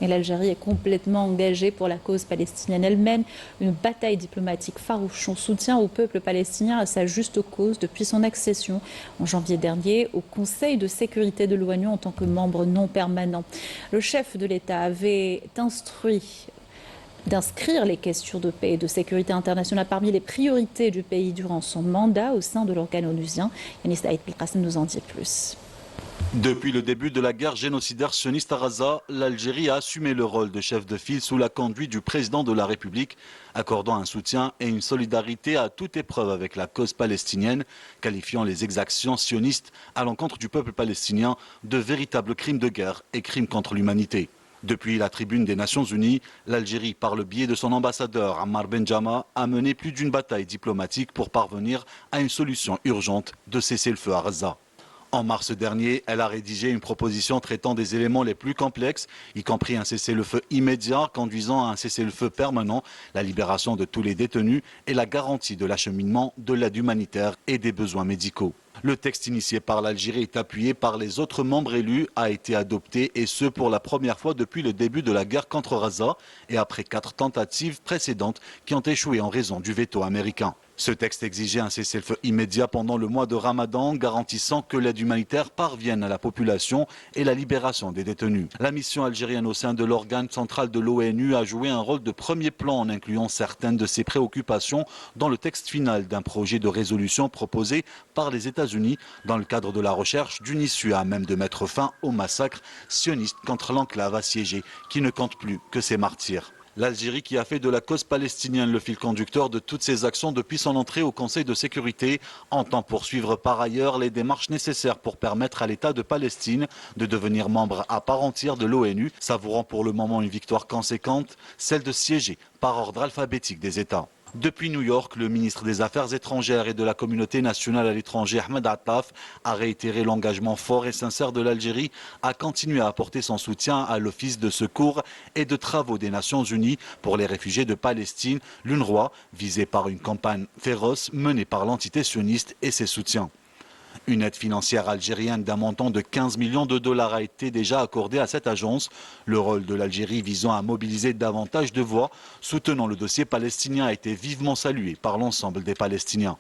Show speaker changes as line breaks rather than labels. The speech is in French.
Et l'Algérie est complètement engagée pour la cause palestinienne elle-même. Une bataille diplomatique farouche en soutien au peuple palestinien à sa juste cause depuis son accession en janvier dernier au Conseil de sécurité de l'ONU en tant que membre non permanent. Le chef de l'État avait instruit d'inscrire les questions de paix et de sécurité internationale parmi les priorités du pays durant son mandat au sein de l'organe onusien. Yanis Saïd Belkacem nous en dit plus.
Depuis le début de la guerre génocidaire sioniste à Gaza, l'Algérie a assumé le rôle de chef de file sous la conduite du président de la République, accordant un soutien et une solidarité à toute épreuve avec la cause palestinienne, qualifiant les exactions sionistes à l'encontre du peuple palestinien de véritables crimes de guerre et crimes contre l'humanité. Depuis la tribune des Nations Unies, l'Algérie, par le biais de son ambassadeur Ammar Benjama, a mené plus d'une bataille diplomatique pour parvenir à une solution urgente de cesser le feu à Gaza. En mars dernier, elle a rédigé une proposition traitant des éléments les plus complexes, y compris un cessez-le-feu immédiat conduisant à un cessez-le-feu permanent, la libération de tous les détenus et la garantie de l'acheminement de l'aide humanitaire et des besoins médicaux. Le texte initié par l'Algérie est appuyé par les autres membres élus, a été adopté et ce pour la première fois depuis le début de la guerre contre Gaza et après 4 tentatives précédentes qui ont échoué en raison du veto américain. Ce texte exigeait un cessez-le-feu immédiat pendant le mois de Ramadan, garantissant que l'aide humanitaire parvienne à la population et la libération des détenus. La mission algérienne au sein de l'organe central de l'ONU a joué un rôle de premier plan en incluant certaines de ses préoccupations dans le texte final d'un projet de résolution proposé par les États-Unis dans le cadre de la recherche d'une issue à même de mettre fin au massacre sioniste contre l'enclave assiégée qui ne compte plus que ses martyrs. L'Algérie, qui a fait de la cause palestinienne le fil conducteur de toutes ses actions depuis son entrée au Conseil de sécurité, entend poursuivre par ailleurs les démarches nécessaires pour permettre à l'État de Palestine de devenir membre à part entière de l'ONU, savourant pour le moment une victoire conséquente, celle de siéger par ordre alphabétique des États. Depuis New York, le ministre des Affaires étrangères et de la communauté nationale à l'étranger, Ahmed Attaf, a réitéré l'engagement fort et sincère de l'Algérie à continuer à apporter son soutien à l'Office de secours et de travaux des Nations Unies pour les réfugiés de Palestine, l'UNRWA, visé par une campagne féroce menée par l'entité sioniste et ses soutiens. Une aide financière algérienne d'un montant de 15 millions de dollars a été déjà accordée à cette agence. Le rôle de l'Algérie visant à mobiliser davantage de voix soutenant le dossier palestinien a été vivement salué par l'ensemble des Palestiniens.